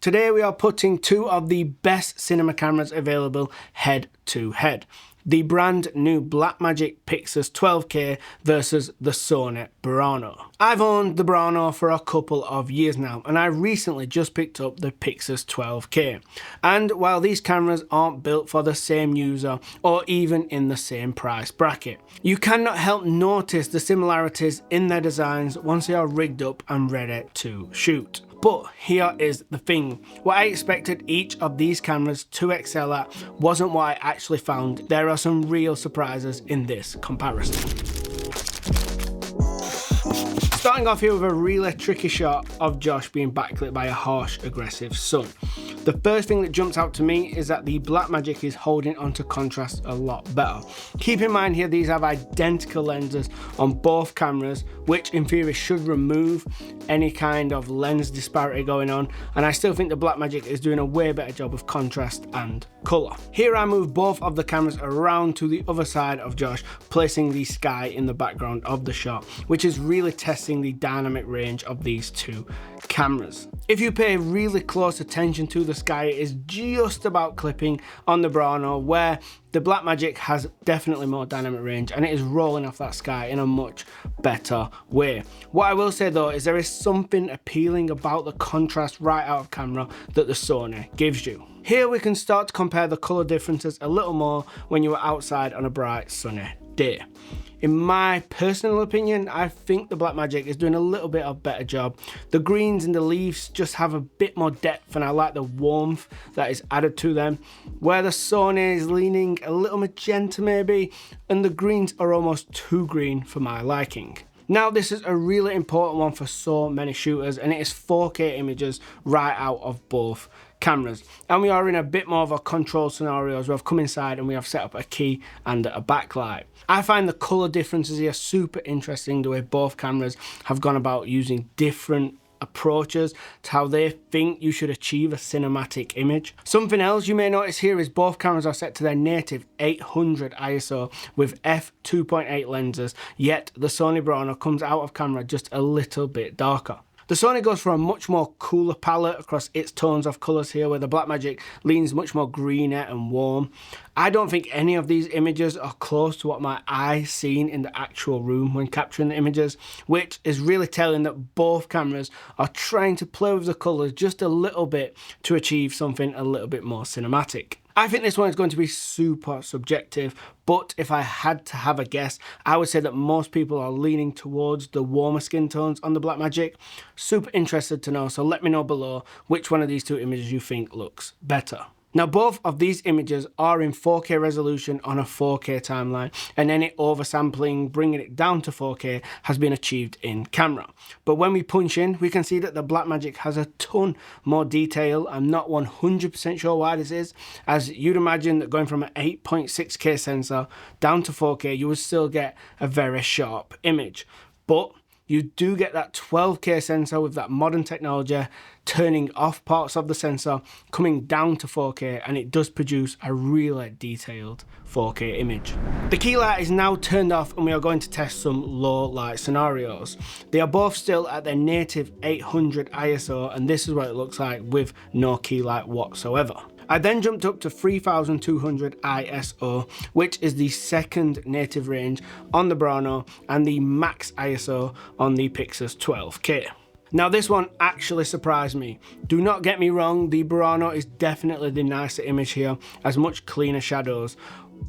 Today we are putting two of the best cinema cameras available head to head. The brand new Blackmagic PYXIS 12K versus the Sony Burano. I've owned the Burano for a couple of years now, and I recently just picked up the PYXIS 12K. And while these cameras aren't built for the same user or even in the same price bracket, you cannot help notice the similarities in their designs once they are rigged up and ready to shoot. But here is the thing, what I expected each of these cameras to excel at wasn't what I actually found. There are some real surprises in this comparison. Starting off here with a really tricky shot of Josh being backlit by a harsh, aggressive sun. The first thing that jumps out to me is that the Blackmagic is holding onto contrast a lot better. Keep in mind here, these have identical lenses on both cameras, which in theory should remove any kind of lens disparity going on, and I still think the Blackmagic is doing a way better job of contrast and colour. Here I move both of the cameras around to the other side of Josh, placing the sky in the background of the shot, which is really testing the dynamic range of these two cameras. If you pay really close attention to the sky, it is just about clipping on the Burano, where the Blackmagic has definitely more dynamic range and it is rolling off that sky in a much better way. What I will say though is there is something appealing about the contrast right out of camera that the Sony gives you. Here we can start to compare the colour differences a little more when you are outside on a bright sunny day. In my personal opinion, I think the Blackmagic is doing a little bit of a better job. The greens and the leaves just have a bit more depth and I like the warmth that is added to them, where the Sony is leaning a little magenta maybe, and the greens are almost too green for my liking. Now this is a really important one for so many shooters, and it is 4K images right out of both cameras, and we are in a bit more of a control scenario as we've come inside and we have set up a key and a backlight. I find the colour differences here super interesting, the way both cameras have gone about using different approaches to how they think you should achieve a cinematic image. Something else you may notice here is both cameras are set to their native 800 ISO with f2.8 lenses, yet the Sony Burano comes out of camera just a little bit darker. The Sony goes for a much more cooler palette across its tones of colours here, where the Blackmagic leans much more greener and warm. I don't think any of these images are close to what my eyes seen in the actual room when capturing the images, which is really telling that both cameras are trying to play with the colours just a little bit to achieve something a little bit more cinematic. I think this one is going to be super subjective, but if I had to have a guess, I would say that most people are leaning towards the warmer skin tones on the Blackmagic. Super interested to know, so let me know below which one of these two images you think looks better. Now both of these images are in 4K resolution on a 4K timeline, and any oversampling, bringing it down to 4K, has been achieved in camera. But when we punch in, we can see that the Blackmagic has a ton more detail. I'm not 100% sure why this is, as you'd imagine that going from an 8.6K sensor down to 4K, you would still get a very sharp image. But you do get that 12K sensor with that modern technology, turning off parts of the sensor, coming down to 4K, and it does produce a really detailed 4K image. The key light is now turned off and we are going to test some low light scenarios. They are both still at their native 800 ISO, and this is what it looks like with no key light whatsoever. I then jumped up to 3200 ISO, which is the second native range on the Burano and the max ISO on the PYXIS 12K. Now this one actually surprised me. Do not get me wrong, the Burano is definitely the nicer image here, as much cleaner shadows,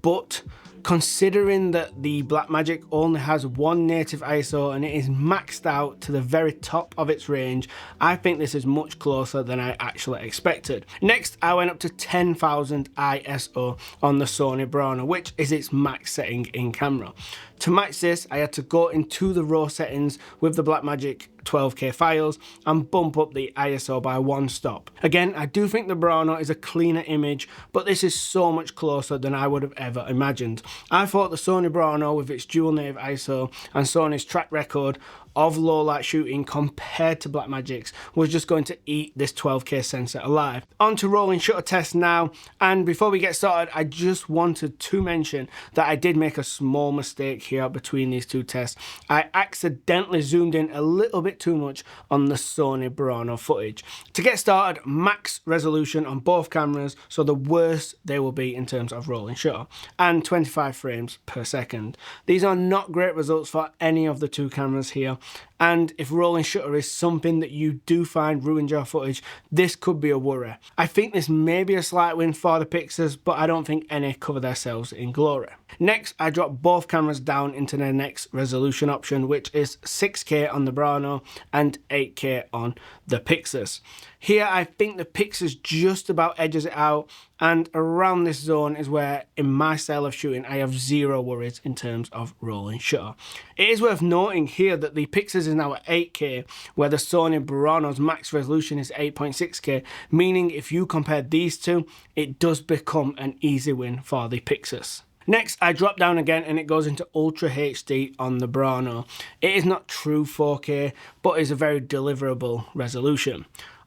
but considering that the Blackmagic only has one native ISO and it is maxed out to the very top of its range, I think this is much closer than I actually expected. Next, I went up to 10,000 ISO on the Sony Burano, which is its max setting in camera. To match this, I had to go into the RAW settings with the Blackmagic 12K files and bump up the ISO by one stop. Again, I do think the Burano is a cleaner image, but this is so much closer than I would have ever imagined. I thought the Sony Burano, with its dual native ISO and Sony's track record of low light shooting compared to Blackmagic's was just going to eat this 12K sensor alive. On to rolling shutter test now, and before we get started, I just wanted to mention that I did make a small mistake here between these two tests. I accidentally zoomed in a little bit too much on the Sony Burano footage. To get started, max resolution on both cameras, so the worst they will be in terms of rolling shutter, and 25 frames per second. These are not great results for any of the two cameras here, and if rolling shutter is something that you do find ruins your footage, this could be a worry. I think this may be a slight win for the PYXIS, but I don't think any cover themselves in glory. Next, I dropped both cameras down into their next resolution option, which is 6K on the Burano and 8K on the PYXIS. Here, I think the PYXIS just about edges it out, and around this zone is where, in my style of shooting, I have zero worries in terms of rolling shutter. It is worth noting here that the PYXIS is now at 8K, where the Sony Burano's max resolution is 8.6K, meaning if you compare these two, it does become an easy win for the PYXIS. Next, I drop down again and it goes into Ultra HD on the Burano. It is not true 4K, but is a very deliverable resolution.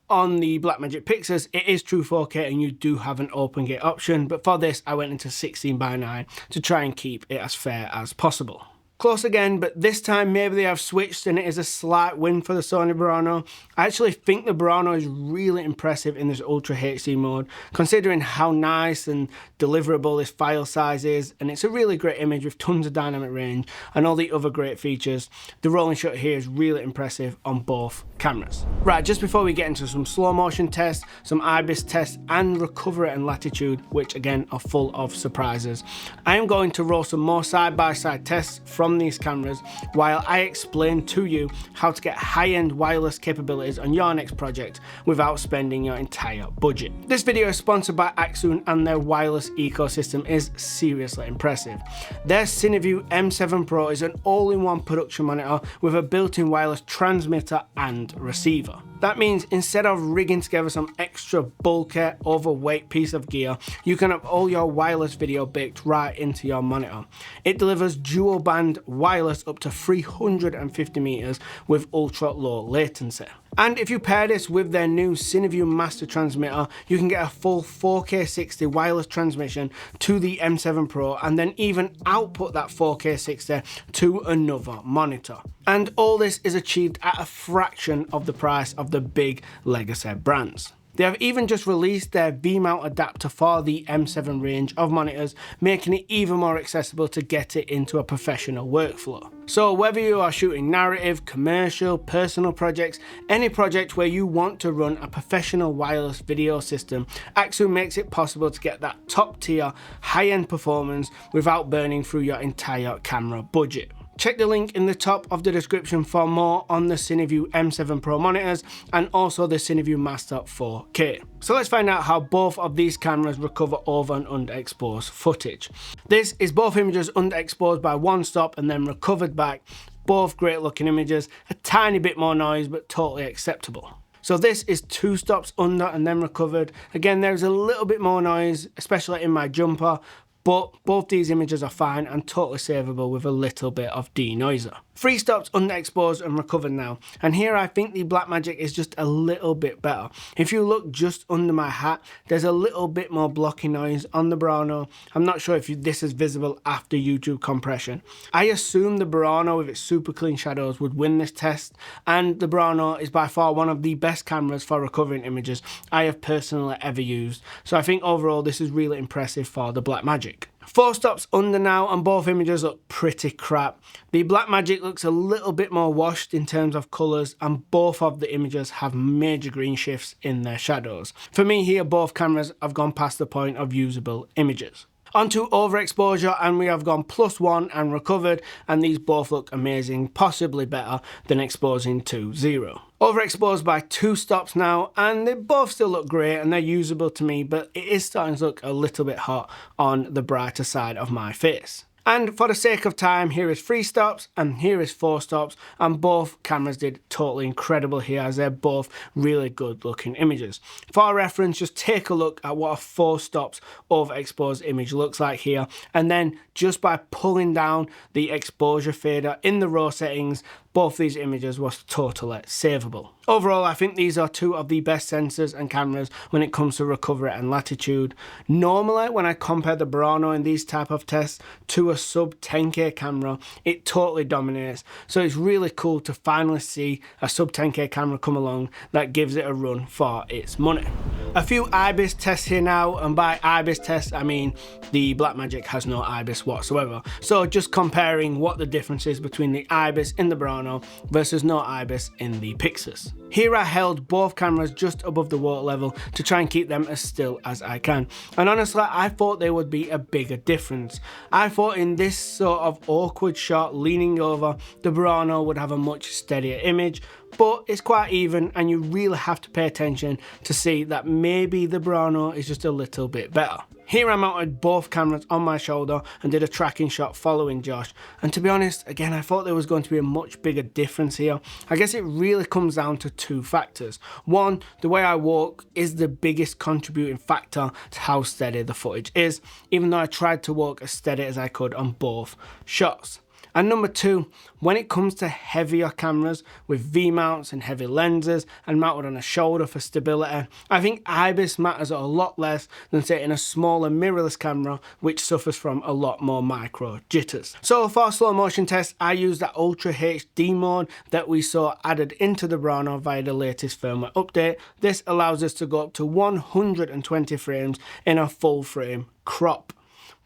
On the Blackmagic PYXIS, it is true 4K and you do have an open gate option, but for this I went into 16:9 to try and keep it as fair as possible. Close again, but this time maybe they have switched and it is a slight win for the Sony Burano. I actually think the Burano is really impressive in this Ultra HD mode, considering how nice and deliverable this file size is, and it's a really great image with tons of dynamic range and all the other great features. The rolling shutter here is really impressive on both cameras. Right, just before we get into some slow motion tests, some IBIS tests and recovery and latitude, which again are full of surprises, I am going to roll some more side-by-side tests from these cameras while I explain to you how to get high-end wireless capabilities on your next project without spending your entire budget. This video is sponsored by X-OCN, and their wireless ecosystem is seriously impressive. Their CineView M7 Pro is an all-in-one production monitor with a built-in wireless transmitter and receiver. That means instead of rigging together some extra bulky, overweight piece of gear, you can have all your wireless video baked right into your monitor. It delivers dual band wireless up to 350 meters with ultra low latency. And if you pair this with their new CineView Master Transmitter, you can get a full 4K 60 wireless transmission to the M7 Pro and then even output that 4K 60 to another monitor. And all this is achieved at a fraction of the price of the big legacy brands. They have even just released their V-mount adapter for the M7 range of monitors, making it even more accessible to get it into a professional workflow. So whether you are shooting narrative, commercial, personal projects, any project where you want to run a professional wireless video system, X-OCN makes it possible to get that top tier, high-end performance without burning through your entire camera budget. Check the link in the top of the description for more on the CineView M7 Pro monitors and also the CineView Master 4K. So let's find out how both of these cameras recover over and underexposed footage. This is both images underexposed by one stop and then recovered back. Both great looking images, a tiny bit more noise but totally acceptable. So this is 2 stops under and then recovered. Again, there's a little bit more noise, especially in my jumper, but both these images are fine and totally savable with a little bit of denoiser. 3 stops underexposed and recovered now, and here I think the Blackmagic is just a little bit better. If you look just under my hat, there's a little bit more blocky noise on the Burano. I'm not sure if this is visible after YouTube compression. I assume the Burano with its super clean shadows would win this test, and the Burano is by far one of the best cameras for recovering images I have personally ever used. So I think overall this is really impressive for the Blackmagic. 4 stops under now and both images look pretty crap. The Blackmagic looks a little bit more washed in terms of colours and both of the images have major green shifts in their shadows. For me here, both cameras have gone past the point of usable images. Onto overexposure, and we have gone +1 and recovered, and these both look amazing, possibly better than exposing to 0. Overexposed by 2 stops now, and they both still look great and they're usable to me, but it is starting to look a little bit hot on the brighter side of my face. And for the sake of time, here is 3 stops and here is 4 stops, and both cameras did totally incredible here as they're both really good looking images. For reference, just take a look at what a 4 stops overexposed image looks like here, and then just by pulling down the exposure fader in the RAW settings, both these images was totally savable. Overall, I think these are 2 of the best sensors and cameras when it comes to recovery and latitude. Normally, when I compare the Burano in these type of tests to a sub 10K camera, it totally dominates. So it's really cool to finally see a sub 10K camera come along that gives it a run for its money. A few IBIS tests here now, and by IBIS tests I mean the Blackmagic has no IBIS whatsoever. So just comparing what the difference is between the IBIS in the Burano versus no IBIS in the PYXIS. Here I held both cameras just above the water level to try and keep them as still as I can. And honestly, I thought there would be a bigger difference. I thought in this sort of awkward shot leaning over, the Burano would have a much steadier image, but it's quite even and you really have to pay attention to see that maybe the Burano is just a little bit better. Here I mounted both cameras on my shoulder and did a tracking shot following Josh, and to be honest, again, I thought there was going to be a much bigger difference here. I guess it really comes down to 2 factors. One, the way I walk is the biggest contributing factor to how steady the footage is, even though I tried to walk as steady as I could on both shots. And number 2, when it comes to heavier cameras with V-mounts and heavy lenses and mounted on a shoulder for stability, I think IBIS matters a lot less than say in a smaller mirrorless camera which suffers from a lot more micro jitters. So for slow motion tests, I used that Ultra HD mode that we saw added into the Burano via the latest firmware update. This allows us to go up to 120 frames in a full frame crop,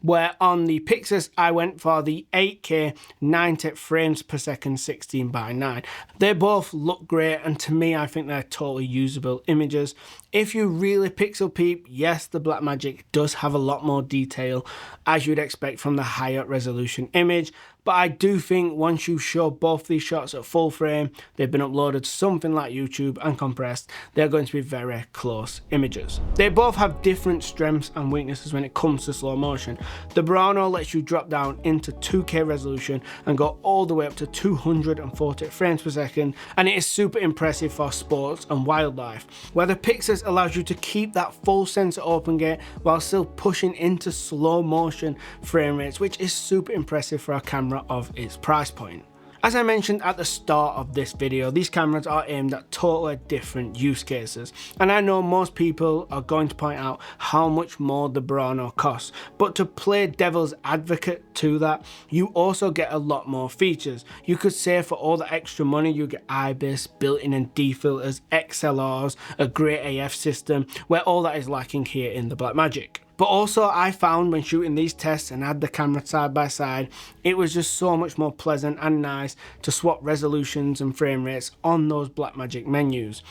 where on the PYXIS I went for the 8K 90 frames per second 16:9. They both look great, and to me I think they're totally usable images. If you really pixel peep, yes, the Blackmagic does have a lot more detail as you'd expect from the higher resolution image, but I do think once you show both these shots at full frame, they've been uploaded to something like YouTube and compressed, they're going to be very close images. They both have different strengths and weaknesses when it comes to slow motion. The Burano lets you drop down into 2K resolution and go all the way up to 240 frames per second, and it is super impressive for sports and wildlife, where the PYXIS allows you to keep that full sensor open gate while still pushing into slow motion frame rates, which is super impressive for a camera of its price point. As I mentioned at the start of this video, these cameras are aimed at totally different use cases, and I know most people are going to point out how much more the Burano costs, but to play devil's advocate to that, you also get a lot more features. You could say for all the extra money you get IBIS, built-in and defilters, XLRs, a great AF system, where all that is lacking here in the Blackmagic. But also I found when shooting these tests and had the camera side by side, it was just so much more pleasant and nice to swap resolutions and frame rates on those Blackmagic menus.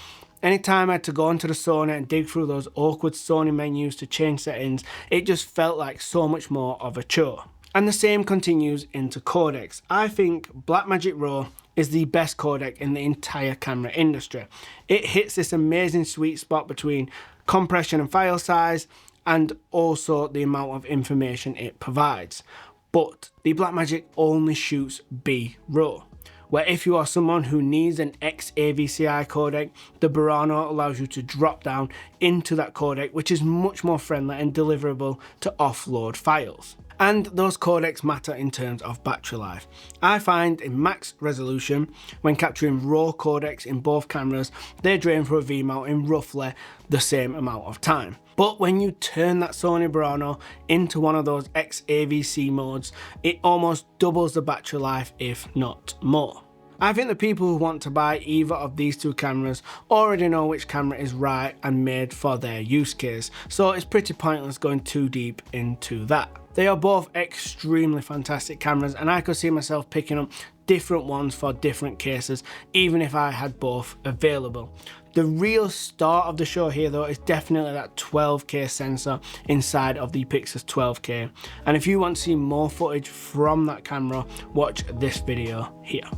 Anytime I had to go into the Sony and dig through those awkward Sony menus to change settings, it just felt like so much more of a chore. And the same continues into Codecs. I think Blackmagic RAW is the best codec in the entire camera industry. It hits this amazing sweet spot between compression and file size, and also the amount of information it provides. But the Blackmagic only shoots B-RAW, where if you are someone who needs an XAVCI codec, the Burano allows you to drop down into that codec, which is much more friendly and deliverable to offload files. And those codecs matter in terms of battery life. I find in max resolution, when capturing raw codecs in both cameras, they drain for a V-mount in roughly the same amount of time. But when you turn that Sony Burano into one of those XAVC modes, it almost doubles the battery life, if not more. I think the people who want to buy either of these 2 cameras already know which camera is right and made for their use case, so it's pretty pointless going too deep into that. They are both extremely fantastic cameras, and I could see myself picking up different ones for different cases, even if I had both available. The real star of the show here though is definitely that 12K sensor inside of the PYXIS 12K. And if you want to see more footage from that camera, watch this video here.